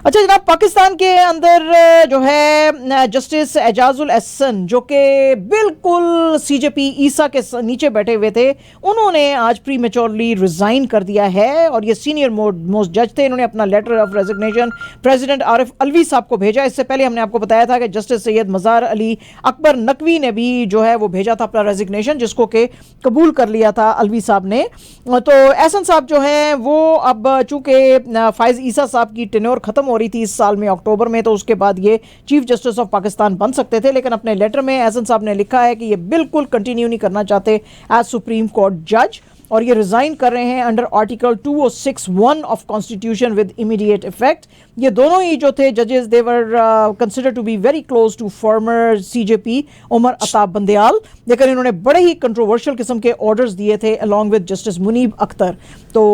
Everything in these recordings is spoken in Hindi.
अच्छा जनाब, पाकिस्तान के अंदर जो है जस्टिस एजाजुल एहसन जो कि बिल्कुल सीजेपी ईसा के नीचे बैठे हुए थे, उन्होंने आज प्री मेच्योरली रिजाइन कर दिया है और ये सीनियर मोस्ट जज थे। इन्होंने अपना letter of resignation president Arif Alvi साहब को भेजा। इससे पहले हमने आपको बताया था कि जस्टिस सैयद मज़ार अली अकबर नकवी ने भी जो है वो भेजा था अपना रेजिग्नेशन, जिसको कि कबूल कर लिया था अलवी साहब ने। तो एहसन साहब जो हैं वो अब चूंकि फायज ईसा साहब की टेन्योर खत्म हो रही थी इस साल में अक्टूबर में, तो उसके बाद ये चीफ जस्टिस ऑफ पाकिस्तान बन सकते थे, लेकिन अपने लेटर में एहसन साहब ने लिखा है कि ये बिल्कुल कंटिन्यू नहीं करना चाहते एज सुप्रीम कोर्ट जज, और ये रिजाइन कर रहे हैं under article 206(1) of constitution with immediate effect. ये दोनों ही जो थे जजेस they were consider to be very close to former CJP Umar Ata Bandial, लेकिन इन्होंने बड़े ही कंट्रोवर्शियल किस्म के ऑर्डर्स दिए थे along with justice Munib Akhtar. तो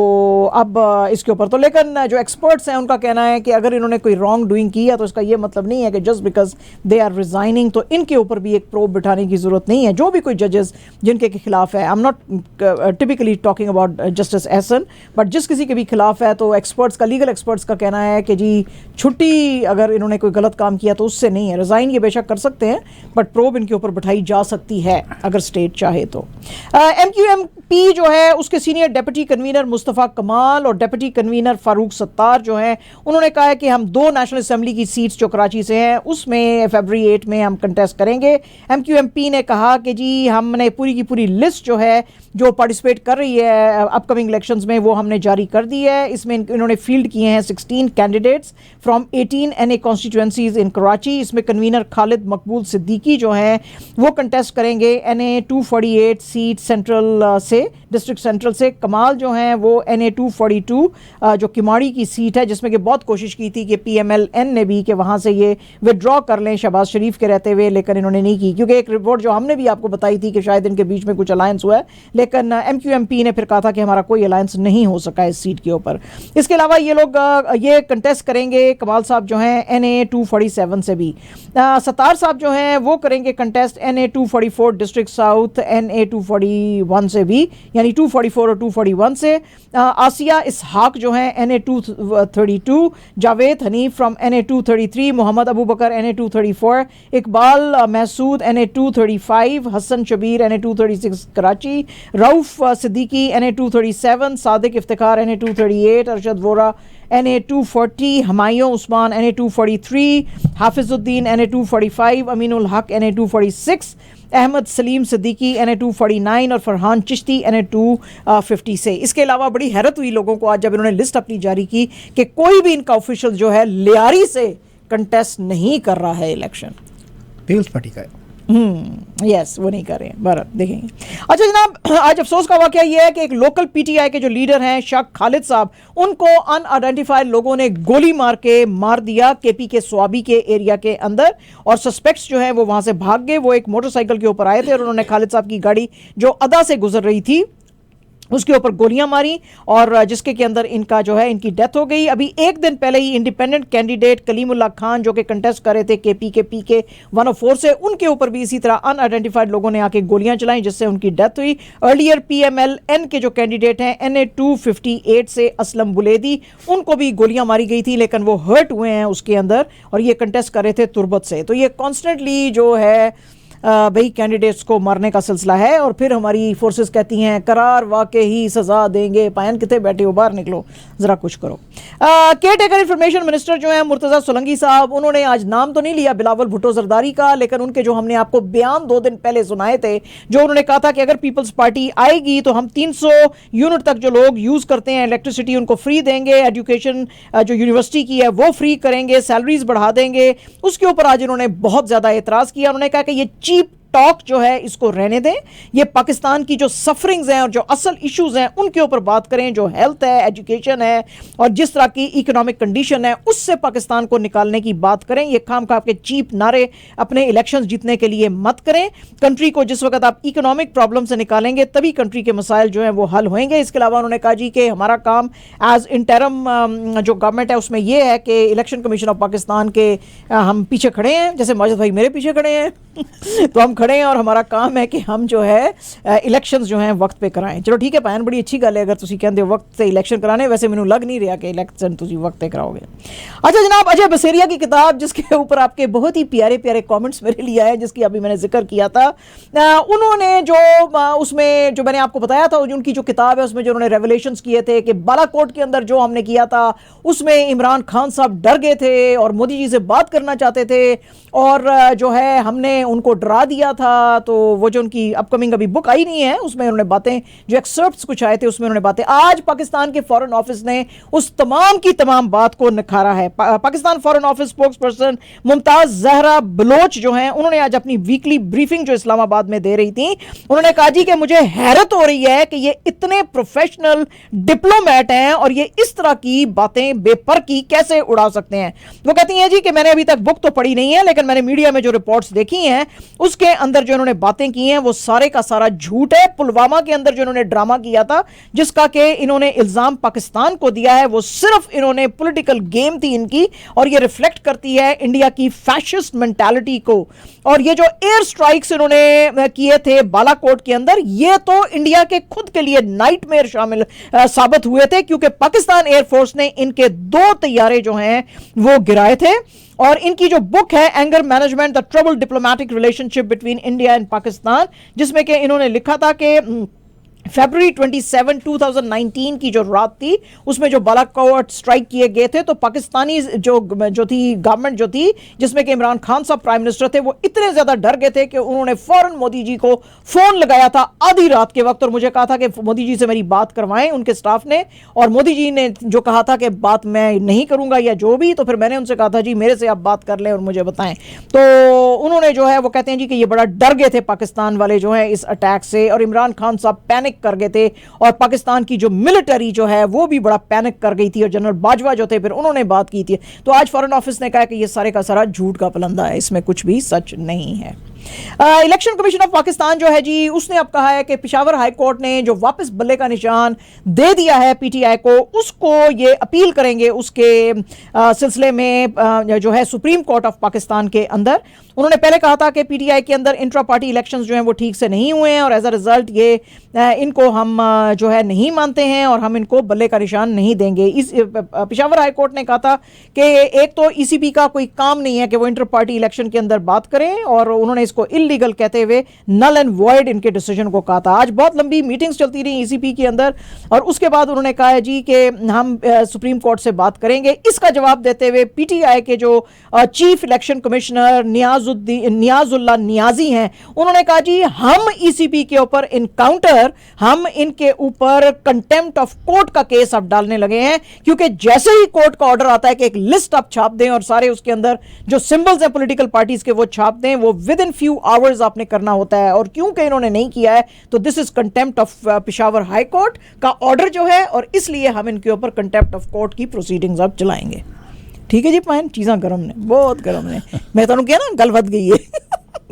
अब इसके ऊपर तो लेकिन जो एक्सपर्ट्स हैं उनका कहना है कि अगर इन्होंने कोई रॉन्ग डूइंग की है तो इसका ये मतलब नहीं है कि just because they are resigning तो इनके ऊपर भी एक प्रोब बिठाने की जरूरत नहीं है। जो भी कोई जजेस जिनके के खिलाफ है, I am not typically talking about justice Ahsan, but जिस किसी के भी खिलाफ है तो एक्सपर्ट्स का, लीगल एक्सपर्ट्स का कहना है कि जी छुट्टी अगर इन्होंने कोई गलत काम किया तो उससे नहीं है, रिजाइन ये बेशक कर सकते हैं बट प्रोब इनके ऊपर बिठाई जा सकती है अगर स्टेट चाहे तो। MQMP जो है उसके सीनियर डेप्यूटी कन्वीनर मुस्तफ़ा कमाल और डेप्यूटी कन्वीनर फारूक सत्तार जो हैं, उन्होंने कहा है कि हम 2 नेशनल असेंबली की सीट्स जो कराची से हैं उसमें फरवरी 8 में हम कंटेस्ट करेंगे। MQMP ने कहा कि जी हमने पूरी की पूरी लिस्ट जो है जो पार्टिसिपेट कर रही है अपकमिंग इलेक्शंस में वो हमने जारी कर दी है। इसमें इन्होंने फील्ड किए हैं 16 कैंडिडेट्स फ्रॉम 18 NA कॉन्स्टिट्यूंसीज इन कराची। इसमें कन्वीनर खालिद मकबूल सिद्दीकी जो हैं वो कंटेस्ट करेंगे NA 248 सीट सेंट्रल से, डिस्ट्रिक्ट सेंट्रल से। कमाल जो हैं वो NA 242 जो किमाड़ी की सीट है, जिसमें कि बहुत कोशिश की थी कि PMLN ने भी कि वहाँ से ये विड्रॉ कर लें शहबाज शरीफ के रहते हुए, लेकिन इन्होंने नहीं की, क्योंकि एक रिपोर्ट जो हमने भी आपको बताई थी कि शायद इनके बीच में कुछ अलायंस हुआ है, लेकिन MQMP ने फिर कहा था कि हमारा कोई अलायंस नहीं हो सका इस सीट के ऊपर। इसके अलावा ये लोग ये कंटेस्ट करेंगे, कमाल साहब जो हैं NA 247 से भी, सत्तार साहब जो हैं वो करेंगे contest NA 244 district south NA 241 से भी, यानी 244 और 241 से। आसिया इसहाक जो हैं NA 232, Javed Hanif from NA 233, Mohammad Abu Bakar NA 234, Iqbal Mehsud NA 235, Hasan Shabbir NA 236 Karachi, Rauf Siddiqui NA 237, Sadiq Iftikhar NA 238, Arshad Vohra NA 240, Humayun Usman NA 243, Hafizuddin NA 245, Aminul Haq NA 246, Ahmad Salim Siddiqui NA 249 और फरहान चिश्ती NA 250 से। इसके अलावा बड़ी हैरत हुई लोगों को आज जब इन्होंने लिस्ट अपनी जारी की कि कोई भी इनका ऑफिशियल जो है लियारी से कंटेस्ट नहीं कर रहा है इलेक्शन। पीपल्स पार्टी का यस वो नहीं कर रहे हैं, बराबर देखेंगे। अच्छा जनाब, आज अफसोस का वाकया ये है कि एक लोकल PTI के जो लीडर हैं शाह खालिद साहब, उनको अनआइडेंटिफाइड लोगों ने गोली मार के मार दिया KP के स्वाबी के एरिया के अंदर, और सस्पेक्ट्स जो हैं वो वहां से भाग गए। वो एक मोटरसाइकिल के ऊपर आए थे और उन्होंने खालिद साहब की गाड़ी जो अदा से गुजर रही थी उसके ऊपर गोलियां मारी और जिसके के अंदर इनका जो है इनकी डेथ हो गई। अभी एक दिन पहले ही इंडिपेंडेंट कैंडिडेट कलीमुल्लाह खान जो कि कंटेस्ट कर रहे थे KP के PK 104 से, उनके ऊपर भी इसी तरह अनआइडेंटिफाइड लोगों ने आके गोलियां चलाई जिससे उनकी डेथ हुई। अर्लियर PMLN के जो कैंडिडेट हैं NA 258 से असलम बुलेदी, उनको भी गोलियां मारी गई थी लेकिन वो हर्ट हुए हैं उसके अंदर, और ये कंटेस्ट कर रहे थे तुर्बत से। तो ये कॉन्स्टेंटली जो है भाई कैंडिडेट्स को मारने का सिलसिला है, और फिर हमारी फोर्सेस कहती हैं करार वाकई ही सजा देंगे। पायन कितने बैठे हो, बाहर निकलो ज़रा कुछ करो। केयर टेकर इंफॉर्मेशन मिनिस्टर जो हैं मुर्तज़ा सोलंकी साहब, उन्होंने आज नाम तो नहीं लिया बिलावल भुट्टो जरदारी का, लेकिन उनके जो हमने आपको बयान 2 दिन पहले सुनाए थे, जो उन्होंने कहा था कि अगर पीपल्स पार्टी आएगी तो हम 300 यूनिट तक जो लोग यूज़ करते हैं इलेक्ट्रिसिटी उनको फ्री देंगे, एजुकेशन जो यूनिवर्सिटी की है वो फ्री करेंगे, सैलरीज बढ़ा देंगे। उसके ऊपर आज इन्होंने बहुत ज़्यादा एतराज़ किया। उन्होंने कहा कि ये चीप टॉक जो है इसको रहने दें, ये पाकिस्तान की जो सफरिंग्स हैं और जो असल इश्यूज हैं उनके ऊपर बात करें, जो हेल्थ है, एजुकेशन है और जिस तरह की इकोनॉमिक कंडीशन है उससे पाकिस्तान को निकालने की बात करें। ये खामखा के चीप नारे अपने इलेक्शंस जीतने के लिए मत करें। कंट्री को जिस वक्त आप इकोनॉमिक प्रॉब्लम से निकालेंगे तभी कंट्री के मसाइल जो हैं वो हल होंगे। इसके अलावा उन्होंने कहा जी कि हमारा काम एज इंटरम जो गवर्नमेंट है उसमें यह है कि इलेक्शन कमीशन ऑफ पाकिस्तान के हम पीछे खड़े हैं, जैसे माजिद भाई मेरे पीछे खड़े हैं तो हम खड़े हैं और हमारा काम है कि हम जो है इलेक्शंस जो हैं वक्त पे कराएं। चलो ठीक है पायन, बड़ी अच्छी गल है अगर तुसी कहंदे हो वक्त से इलेक्शन कराने, वैसे मैनू लग नहीं रहा कि इलेक्शन तुसी वक्त पे कराओगे। अच्छा जनाब, अजय बसेरिया की किताब जिसके ऊपर आपके बहुत ही प्यारे प्यारे कमेंट्स मेरे लिए आए, जिसकी अभी मैंने जिक्र किया था, उन्होंने जो उसमें जो मैंने आपको बताया था उनकी जो किताब है उसमें जो उन्होंने रेवलेशंस किए थे कि बालाकोट के अंदर जो हमने किया था उसमें इमरान खान साहब डर गए थे और मोदी जी से बात करना चाहते थे और जो है हमने उनको डरा दिया था। तो वो जो उनकी अपकमिंग अभी बुक आई नहीं है उसमें उन्होंने बातें, जो एक्सर्प्ट्स कुछ आए थे उसमें उन्होंने बातें, आज पाकिस्तान के फॉरेन ऑफिस ने उस तमाम की तमाम बात को निखारा है। Pakistan foreign office spokesperson Mumtaz Zahra Baloch जो हैं उन्होंने आज अपनी वीकली ब्रीफिंग जो इस्लामाबाद में दे रही थी, उन्होंने कहा जी कि मुझे हैरत हो रही है कि ये इतने प्रोफेशनल डिप्लोमेट हैं और ये इस तरह की बातें बेपर की कैसे उड़ा सकते हैं। वो कहती हैं जी कि मैंने अभी तक बुक तो पढ़ी नहीं है लेकिन मैंने मीडिया में जो रिपोर्ट्स देखी हैं उसके अंदर जो इन्होंने बातें की हैं वो सारे का सारा झूठ है। पुलवामा के अंदर जो इन्होंने ड्रामा किया था जिसका कि इन्होंने इल्जाम पाकिस्तान को दिया है, वो सिर्फ इन्होंने पॉलिटिकल गेम थी इनकी और ये रिफ्लेक्ट करती है इंडिया की फैशिस्ट मेंटालिटी को। और ये जो एयर स्ट्राइक्स इन्होंने किए थे बालाकोट के अंदर, ये तो इंडिया के खुद के लिए नाइटमेयर शामिल साबित हुए थे क्योंकि पाकिस्तान एयरफोर्स ने इनके 2 तैयारे जो हैं वो गिराए थे। और इनकी जो बुक है anger management the trouble diplomatic relationship between India and Pakistan, जिसमें कि इन्होंने लिखा था कि फरवरी 27, 2019 की जो रात थी उसमें जो बालाकोट स्ट्राइक किए गए थे तो पाकिस्तानी जो थी गवर्नमेंट जो थी जिसमें कि इमरान खान साहब प्राइम मिनिस्टर थे, वो इतने ज्यादा डर गए थे कि उन्होंने फौरन मोदी जी को फोन लगाया था आधी रात के वक्त और मुझे कहा था कि मोदी जी से मेरी बात करवाएं उनके स्टाफ ने। और मोदी जी ने जो कहा था कि बात मैं नहीं करूंगा या जो भी, तो फिर मैंने उनसे कहा था जी मेरे से आप बात कर लें और मुझे बताएं। तो उन्होंने जो है वो कहते हैं जी कि ये बड़ा डर गए थे पाकिस्तान वाले जो है इस अटैक से और इमरान खान साहब पैनिक कर गए थे और पाकिस्तान की जो मिलिट्री जो है वो भी बड़ा पैनिक कर गई थी और जनरल बाजवा जो थे फिर उन्होंने बात की थी। तो आज फॉरेन ऑफिस ने कहा कि ये सारे का सारा झूठ का पलंदा है, इसमें कुछ भी सच नहीं है। इलेक्शन कमीशन ऑफ पाकिस्तान जो है जी उसने अब कहा है कि पेशावर हाई कोर्ट ने जो वापस बल्ले का निशान दे दिया है पीटीआई को, उसको ये अपील करेंगे उसके सिलसिले में जो है सुप्रीम कोर्ट ऑफ पाकिस्तान के अंदर। उन्होंने पहले कहा था कि पीटीआई के अंदर इंट्रा पार्टी इलेक्शंस जो हैं वो ठीक से नहीं हुए हैं और एज अ रिजल्ट ये इनको हम जो है नहीं मानते हैं और हम इनको बल्ले का निशान नहीं देंगे। इस पेशावर हाई कोर्ट ने कहा था कि एक तो ईसीपी का कोई काम नहीं है कि वो इंटर पार्टी इलेक्शन के अंदर बात करें और उन्होंने इसको इलीगल कहते हुए नल एंड वॉइड इनके डिसीजन को कहा था। आज बहुत लंबी मीटिंग्स चलती रही ईसीपी के अंदर और उसके बाद उन्होंने कहा है जी कि हम सुप्रीम कोर्ट से बात करेंगे। इसका जवाब देते हुए पीटीआई के जो चीफ इलेक्शन कमिश्नर नियाजुल्ला नियाजी हैं, उन्होंने कहा जी हम ईसीपी के ऊपर इनकाउंटर, हम इनके ऊपर कंटेम्प्ट ऑफ कोर्ट का केस अब डालने लगे हैं क्योंकि जैसे ही कोर्ट का ऑर्डर आता है कि एक लिस्ट आप छाप दें और सारे उसके अंदर जो सिंबल्स हैं पॉलिटिकल पार्टीज के वो छाप दें, वो विद इन फ्यू आवर्स आपने करना होता है और क्योंकि इन्होंने नहीं किया है तो this is contempt of Peshawar high court का ऑर्डर जो है और इसलिए हम इनके ऊपर कंटेम्प्ट ऑफ कोर्ट की प्रोसीडिंग्स अब चलाएंगे। ठीक है जी पाइन, चीज़ां गर्म ने, बहुत गर्म ने। मैं तुहानू कहा ना गल वध गई है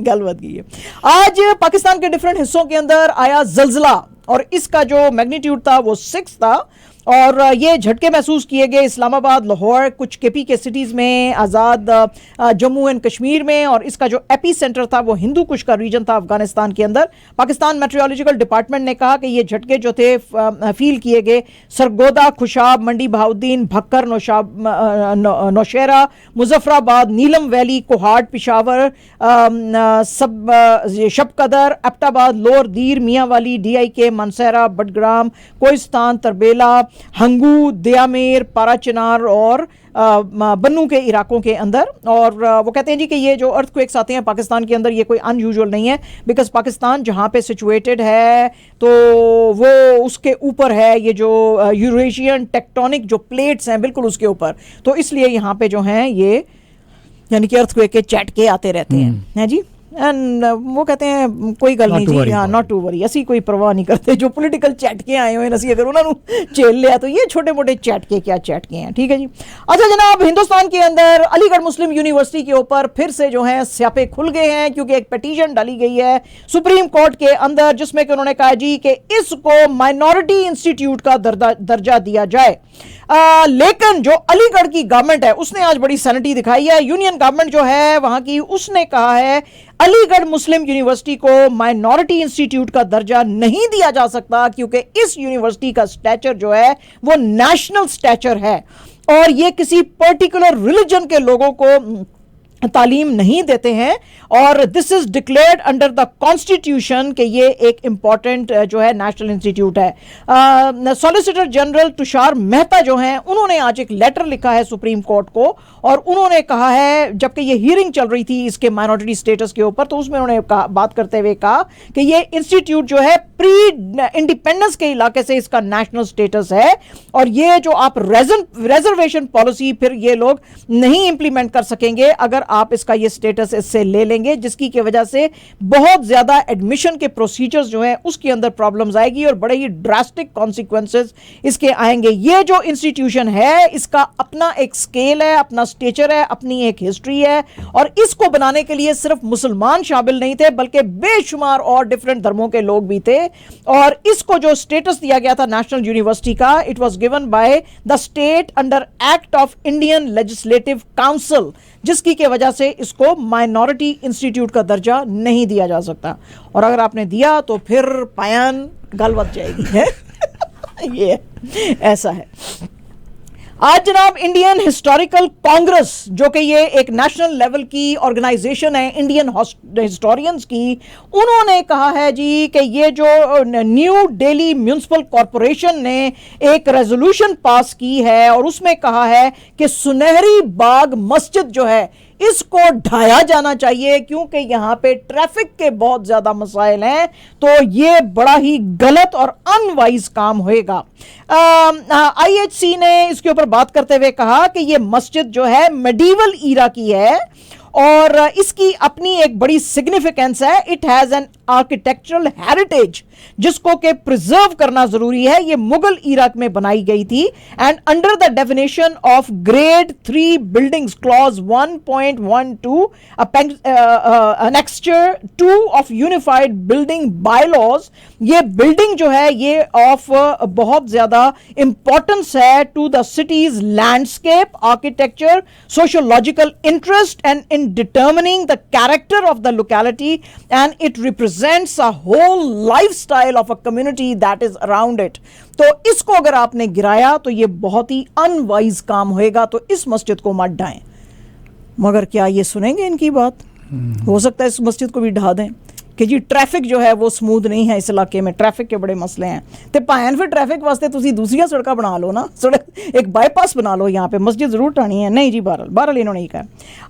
गल वध गई है। आज पाकिस्तान के डिफरेंट हिस्सों के अंदर आया जल्जला और इसका जो मैग्नीट्यूड था वो 6 था और ये झटके महसूस किए गए इस्लामाबाद, लाहौर, कुछ केपी के सिटीज़ में, आज़ाद जम्मू एंड कश्मीर में और इसका जो एपी सेंटर था वो हिंदू कुश का रीजन था अफगानिस्तान के अंदर। पाकिस्तान मेट्रोलॉजिकल डिपार्टमेंट ने कहा कि ये झटके जो थे फील किए गए सरगोदा, खुशाब, मंडी बहाउद्दीन, भक्कर, नौशेरा, मुजफ्फराबाद, नीलम वैली, कोहाट, पिशावर, शबकदर, एबटाबाद, लोअर दीर, मियांवाली, DIK, मानसहरा, बडग्राम, कोहिस्तान, तरबेला, हंगू, दयामेर, पाराचिनार और बन्नू के इलाकों के अंदर। और वो कहते हैं जी कि ये जो अर्थक्वेक्स आते हैं पाकिस्तान के अंदर ये कोई अनयूजुअल नहीं है बिकॉज पाकिस्तान जहाँ पे सिचुएटेड है तो वो उसके ऊपर है, ये जो यूरेशियन टेक्टोनिक जो प्लेट्स हैं बिल्कुल उसके ऊपर, तो इसलिए यहाँ पे जो हैं ये यानी कि अर्थक्वेक के झटके आते रहते हैं जी। एंड वो कहते हैं कोई गल नहीं जी, हाँ नॉट टू वरी, असी कोई परवाह नहीं करते जो पॉलिटिकल झटके आए हुए असी अगर उन्होंने झेल लिया तो ये छोटे मोटे झटके क्या झटके हैं। ठीक है जी। अच्छा जनाब, हिंदुस्तान के अंदर अलीगढ़ मुस्लिम यूनिवर्सिटी के ऊपर फिर से जो है स्यापे खुल गए हैं क्योंकि एक पिटीशन डाली गई है सुप्रीम कोर्ट के अंदर जिसमें कि उन्होंने कहा जी कि इसको माइनॉरिटी इंस्टीट्यूट का दर्जा दिया जाए। लेकिन जो अलीगढ़ की गवर्नमेंट है उसने आज बड़ी सैनिटी दिखाई है। यूनियन गवर्नमेंट जो है वहां की, उसने कहा है अलीगढ़ मुस्लिम यूनिवर्सिटी को माइनॉरिटी इंस्टीट्यूट का दर्जा नहीं दिया जा सकता क्योंकि इस यूनिवर्सिटी का स्टैचर जो है वो नेशनल स्टैचर है और ये किसी पर्टिकुलर रिलीजन के लोगों को तालीम नहीं देते हैं और this is declared under the constitution कि ये एक इंपॉर्टेंट जो है नेशनल इंस्टीट्यूट है। सॉलिसिटर जनरल तुषार मेहता जो हैं उन्होंने आज एक लेटर लिखा है सुप्रीम कोर्ट को और उन्होंने कहा है, जबकि ये हियरिंग चल रही थी इसके माइनॉरिटी स्टेटस के ऊपर, तो उसमें उन्होंने बात करते हुए कहा कि ये इंस्टीट्यूट जो है प्री इंडिपेंडेंस के इलाके से इसका नेशनल स्टेटस है और ये जो आप रिजर्वेशन पॉलिसी फिर ये लोग नहीं इंप्लीमेंट कर सकेंगे अगर आप इसका ये स्टेटस इससे ले लेंगे, जिसकी की वजह से बहुत ज्यादा एडमिशन के प्रोसीजर्स जो है उसके अंदर प्रॉब्लम्स आएगी और बड़े ही ड्रास्टिक कॉन्सिक्वेंसेस इसके आएंगे। ये जो इंस्टीट्यूशन है इसका अपना एक स्केल है, अपना स्टेचर है, अपनी एक हिस्ट्री है और इसको बनाने के लिए सिर्फ मुसलमान शामिल नहीं थे बल्कि बेशुमार और डिफरेंट धर्मों के लोग भी थे और इसको जो स्टेटस दिया गया था नेशनल यूनिवर्सिटी का, it was given by the state under act of Indian legislative council, जिसकी के वजह से इसको माइनॉरिटी इंस्टीट्यूट का दर्जा नहीं दिया जा सकता और अगर आपने दिया तो फिर पायान गल बच जाएगी है ये ऐसा है। आज जनाब इंडियन हिस्टोरिकल कांग्रेस जो कि ये एक नेशनल लेवल की ऑर्गेनाइजेशन है इंडियन हिस्टोरियंस की, उन्होंने कहा है जी कि ये जो न्यू दिल्ली म्युनिसिपल कॉरपोरेशन ने एक रेजोल्यूशन पास की है और उसमें कहा है कि सुनहरी बाग मस्जिद जो है इसको ढाया जाना चाहिए क्योंकि यहाँ पे ट्रैफिक के बहुत ज्यादा मसाइल हैं, तो ये बड़ा ही गलत और अनवाइज काम होएगा। IHC ने इसके ऊपर बात करते हुए कहा कि ये मस्जिद जो है मेडिवल ईरा की है और इसकी अपनी एक बड़ी सिग्निफिकेंस है। It has an architectural heritage जिसको के प्रिजर्व करना जरूरी है। ये मुगल ईरा में बनाई गई थी and under the definition of grade 3 buildings clause 1.12 annexure 2 of unified building bylaws, ये बिल्डिंग जो है ये ऑफ बहुत ज्यादा इंपॉर्टेंस है to the city's landscape, architecture, sociological interest and in determining the character of the locality and it represents a whole lifestyle of a community that is around it. तो इसको अगर आपने गिराया तो ये बहुत ही अनवाइज काम होएगा, तो इस मस्जिद को मत ढाएं। मगर क्या ये सुनेंगे इनकी बात? हो सकता है इस मस्जिद को भी ढा दें कि जी ट्रैफिक जो है वो स्मूथ नहीं है इस इलाके में, ट्रैफिक के बड़े मसले हैं। तो भाएं फिर ट्रैफिक वास्ते तुसी दूसरियां सड़कें बना लो ना, सड़क एक बाईपास बना लो, यहाँ पे मस्जिद जरूर ढानी है। नहीं जी, बहरहाल इन्होंने ही कहा।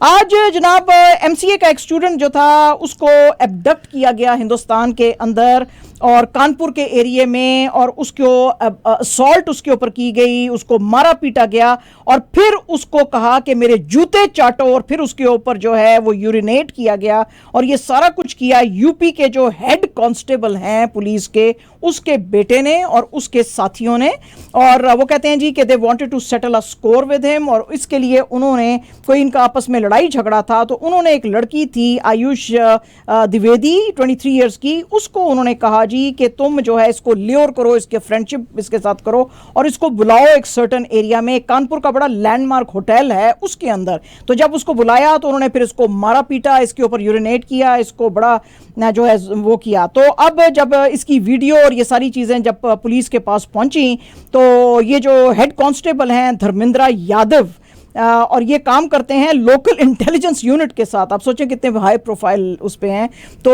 आज जनाब MCA का एक स्टूडेंट जो था उसको एबडक्ट किया गया हिंदुस्तान के अंदर और कानपुर के एरिया में और उसको असॉल्ट उसके ऊपर की गई, उसको मारा पीटा गया और फिर उसको कहा कि मेरे जूते चाटो और फिर उसके ऊपर जो है वो यूरिनेट किया गया और ये सारा कुछ किया यूपी के जो हेड कांस्टेबल हैं पुलिस के, उसके बेटे ने और उसके साथियों ने। और वो कहते हैं जी कि they wanted to settle a score with him और इसके लिए उन्होंने कोई इनका आपस में लड़ाई झगड़ा था, तो उन्होंने एक लड़की थी आयुष द्विवेदी 23 इयर्स की, उसको उन्होंने कहा जी कि तुम जो है इसको ल्योर करो, इसके फ्रेंडशिप इसके साथ करो और इसको बुलाओ एक सर्टन एरिया में, कानपुर का बड़ा लैंडमार्क होटल है उसके अंदर। तो जब उसको बुलाया तो उन्होंने फिर इसको मारा पीटा, इसके ऊपर यूरिनेट किया, इसको बड़ा जो है वो किया। तो अब जब इसकी वीडियो और ये सारी चीज़ें जब पुलिस के पास पहुंची तो ये जो हेड कांस्टेबल हैं धर्मेंद्र यादव और ये काम करते हैं लोकल इंटेलिजेंस यूनिट के साथ, आप सोचें कितने हाई प्रोफाइल उस पे हैं। तो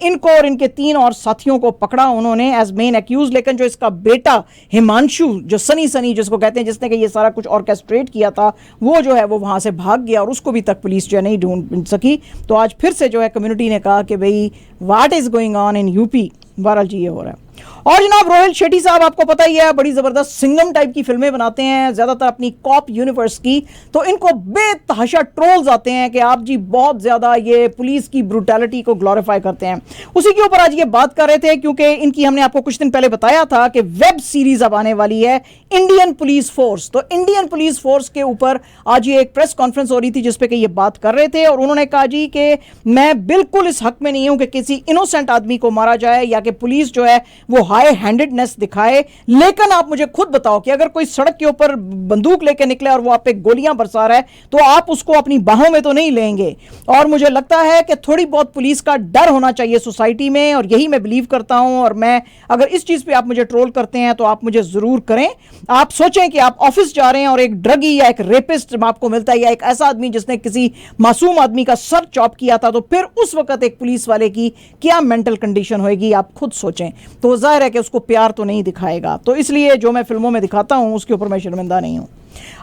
इनको और इनके 3 और साथियों को पकड़ा उन्होंने एज मेन एक्यूज, लेकिन जो इसका बेटा हिमांशु जो सनी जिसको कहते हैं, जिसने कि ये सारा कुछ ऑर्केस्ट्रेट किया था, वो जो है वो वहाँ से भाग गया और उसको भी तक पुलिस जो है नहीं ढूंढ सकी। तो आज फिर से जो है कम्युनिटी ने कहा कि भाई what is going on in UP, बहरहाल जी ये हो रहा है। और जनाब रोहित शेट्टी साहब आपको पता ही है बड़ी जबरदस्त सिंघम टाइप की फिल्में बनाते हैं, ज्यादातर अपनी कॉप यूनिवर्स की, तो इनको बेतहाशा ट्रोल्स आते हैं कि आप जी बहुत ज्यादा ये पुलिस की ब्रूटैलिटी को ग्लोरीफाई करते हैं। उसी के ऊपर आज ये बात कर रहे थे क्योंकि इनकी हमने आपको कुछ दिन पहले बताया था कि वेब सीरीज अब आने वाली है इंडियन पुलिस फोर्स। तो इंडियन पुलिस फोर्स के ऊपर आज ये एक प्रेस कॉन्फ्रेंस हो रही थी जिसपे कि ये बात कर रहे थे और उन्होंने कहा जी कि मैं बिल्कुल इस हक में नहीं हूं कि किसी इनोसेंट आदमी को मारा जाए या कि पुलिस जो है वो हाई हैंडेडनेस दिखाए। लेकिन आप मुझे खुद बताओ कि अगर कोई सड़क के ऊपर बंदूक लेके निकले और वो आप पे गोलियां बरसा रहा है तो आप उसको अपनी बाहों में तो नहीं लेंगे। और मुझे लगता है कि थोड़ी बहुत पुलिस का डर होना चाहिए सोसाइटी में, और यही मैं बिलीव करता हूं। और मैं, अगर इस चीज पे आप मुझे ट्रोल करते हैं तो आप मुझे जरूर करें। आप सोचें कि आप ऑफिस जा रहे हैं और एक ड्रगी या एक रेपिस्ट आपको मिलता है, या एक ऐसा आदमी जिसने किसी मासूम आदमी का सर चॉप किया था, तो फिर उस वक्त एक पुलिस वाले की क्या मेंटल कंडीशन होगी, आप खुद सोचें। तो जाहिर है कि उसको प्यार तो नहीं दिखाएगा। तो इसलिए जो मैं फिल्मों में दिखाता हूं उसके ऊपर मैं शर्मिंदा नहीं हूं।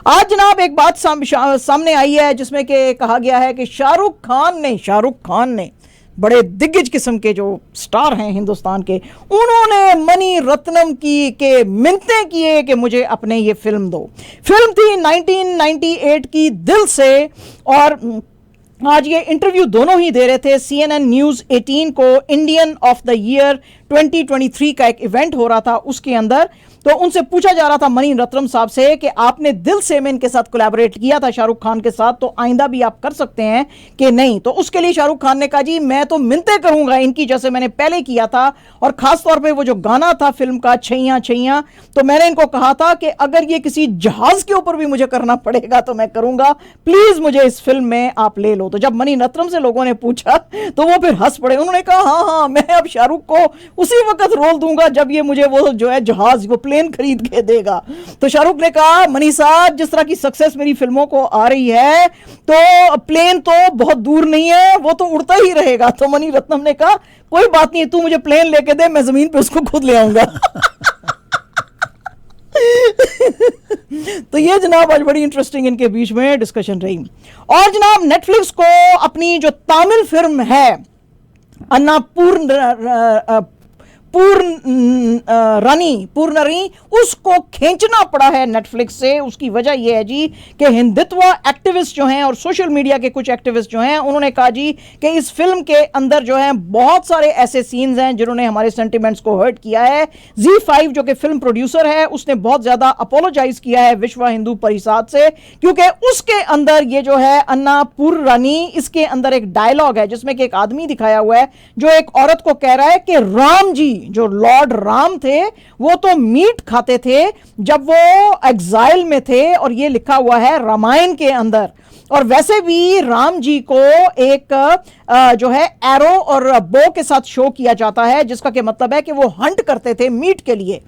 आज जनाब एक बात सामने आई है जिसमें कि कहा गया है कि शाहरुख खान ने बड़े दिग्गज किस्म के जो स्टार हैं हिंदुस्तान के, उन्होंने मणि रत्नम की के मिन्नतें किए कि मुझे अपने ये फिल्म दो। फिल्म थी 1998 की दिल से, और आज ये इंटरव्यू दोनों ही दे रहे थे। CNN न्यूज़ 18 को इंडियन ऑफ द ईयर 2023 का एक इवेंट हो रहा था, उसके अंदर तो उनसे पूछा जा रहा था मणि रत्नम साहब से कि आपने दिल से में इनके साथ कोलैबोरेट किया था शाहरुख खान के साथ, तो आइंदा भी आप कर सकते हैं कि नहीं। तो उसके लिए शाहरुख खान ने कहा जी मैं तो मिन्नतें करूंगा इनकी, जैसे मैंने पहले किया था। और खास तौर पे वो जो गाना था फिल्म का छैया छैया, तो मैंने इनको कहा था कि अगर ये किसी जहाज के ऊपर भी मुझे करना पड़ेगा तो मैं करूंगा, प्लीज मुझे इस फिल्म में आप ले लो। तो जब मणि रत्नम से लोगों ने पूछा तो वो फिर हंस पड़े। उन्होंने कहा हाँ मैं अब शाहरुख को उसी वक्त रोल दूंगा जब ये मुझे वो जो है जहाज, वो प्लेन खरीद के देगा। तो शाहरुख ने कहा मणि साहब जिस तरह की सक्सेस मेरी फिल्मों को आ रही है तो प्लेन तो बहुत दूर नहीं है, वो तो उड़ता ही रहेगा। तो मणि रत्नम ने कहा कोई बात नहीं, तू मुझे प्लेन लेके दे, मैं जमीन पे उसको खुद ले आऊंगा। तो ये जनाब आज बड़ी इंटरेस्टिंग इनके बीच में डिस्कशन रही। और जनाब नेटफ्लिक्स को अपनी जो तमिल फिल्म है पूर्णरी उसको खींचना पड़ा है नेटफ्लिक्स से। उसकी वजह यह है जी कि हिंदुत्व एक्टिविस्ट जो हैं और सोशल मीडिया के कुछ एक्टिविस्ट जो हैं, उन्होंने कहा जी कि इस फिल्म के अंदर जो है बहुत सारे ऐसे सीन्स हैं जिन्होंने हमारे सेंटिमेंट्स को हर्ट किया है। ZEE5 जो कि फिल्म प्रोड्यूसर है उसने बहुत ज्यादा अपोलोजाइज किया है विश्व हिंदू परिषद से, क्योंकि उसके अंदर ये जो है अन्नापूर्णानी, इसके अंदर एक डायलॉग है जिसमें कि एक आदमी दिखाया हुआ है जो एक औरत को कह रहा है कि राम जी जो लॉर्ड राम थे वो तो मीट खाते थे जब वो एग्जाइल में थे, और ये लिखा हुआ है रामायण के अंदर। और वैसे भी राम जी को एक जो है एरो और बो के साथ शो किया जाता है, जिसका कि मतलब है कि वो हंट करते थे मीट के लिए।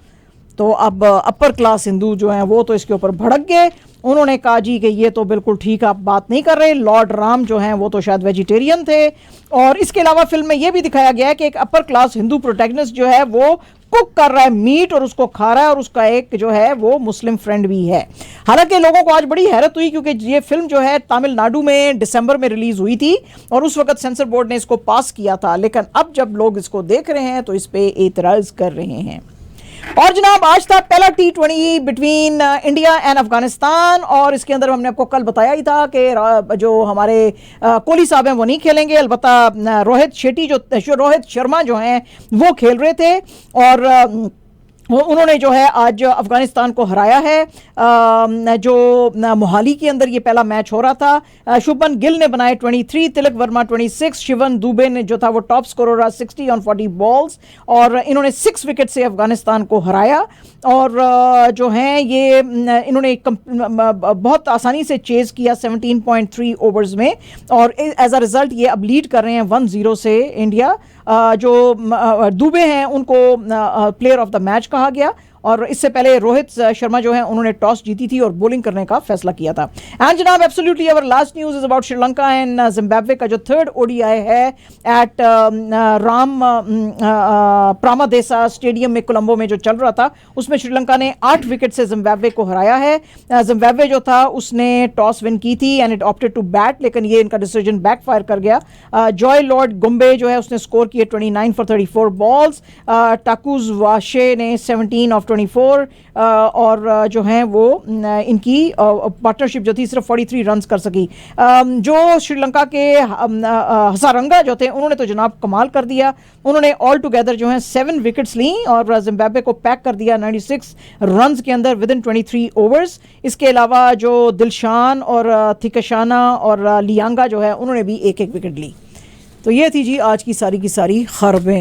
तो अब अपर क्लास हिंदू जो हैं वो तो इसके ऊपर भड़क गए। उन्होंने कहा जी कि ये तो बिल्कुल ठीक आप बात नहीं कर रहे, लॉर्ड राम जो हैं वो तो शायद वेजिटेरियन थे। और इसके अलावा फिल्म में ये भी दिखाया गया है कि एक अपर क्लास हिंदू प्रोटैगनिस्ट जो है वो कुक कर रहा है मीट और उसको खा रहा है, और उसका एक जो है वो मुस्लिम फ्रेंड भी है। हालांकि लोगों को आज बड़ी हैरत हुई क्योंकि ये फिल्म जो है तमिलनाडु में दिसंबर में रिलीज हुई थी और उस वक्त सेंसर बोर्ड ने इसको पास किया था, लेकिन अब जब लोग इसको देख रहे हैं तो इस पे एतराज कर रहे हैं। और जनाब आज था पहला T20 between India and Afghanistan, और इसके अंदर हमने आपको कल बताया ही था कि जो हमारे कोहली साहब हैं वो नहीं खेलेंगे, अलबत्ता रोहित शर्मा जो हैं वो खेल रहे थे। और उन्होंने जो है आज अफगानिस्तान को हराया है। जो मोहाली के अंदर ये पहला मैच हो रहा था, शुभमन गिल ने बनाए 23, तिलक वर्मा 26, शिवन दुबे ने जो था वो टॉप स्कोरर रहा 60 ऑन 40 बॉल्स, और इन्होंने 6 विकेट से अफगानिस्तान को हराया। और जो हैं ये इन्होंने बहुत आसानी से चेज किया 17.3 ओवर्स में, और एज अ रिजल्ट ये अब लीड कर रहे हैं 1-0 से इंडिया। जो दुबे हैं उनको प्लेयर ऑफ द मैच कहा गया, और इससे पहले रोहित शर्मा जो है उन्होंने टॉस जीती थी और बॉलिंग करने का फैसला किया था। एंड जनाब absolutely our last news is about Sri Lanka and Zimbabwe का जो थर्ड ODI है एट राम प्रामादेसा स्टेडियम में कोलंबो में जो चल रहा था, उसमें श्रीलंका ने 8 विकेट से जिम्बाब्वे को हराया है। जिम्बाब्वे जो था उसने टॉस विन की थी and it opted to bat, लेकिन ये इनका डिसीजन बैकफायर कर गया। जॉय लॉर्ड गुम्बे जो है उसने स्कोर किए 29 फॉर 34 बॉल्स, टाकुज वाशे ने 17 ऑफ 24, और जो हैं वो इनकी पार्टनरशिप जो थी सिर्फ 43 रन्स कर सकी। जो श्रीलंका के हसारंगा जो थे उन्होंने तो जनाब कमाल कर दिया, उन्होंने ऑल टुगेदर जो हैं 7 विकेट्स ली और जिम्बाब्वे को पैक कर दिया 96 रन्स के अंदर विद इन 23 ओवर्स। इसके अलावा जो दिलशान और थिकशाना और लियांगा जो है उन्होंने भी एक एक विकेट ली। तो ये थी जी आज की सारी खबरें।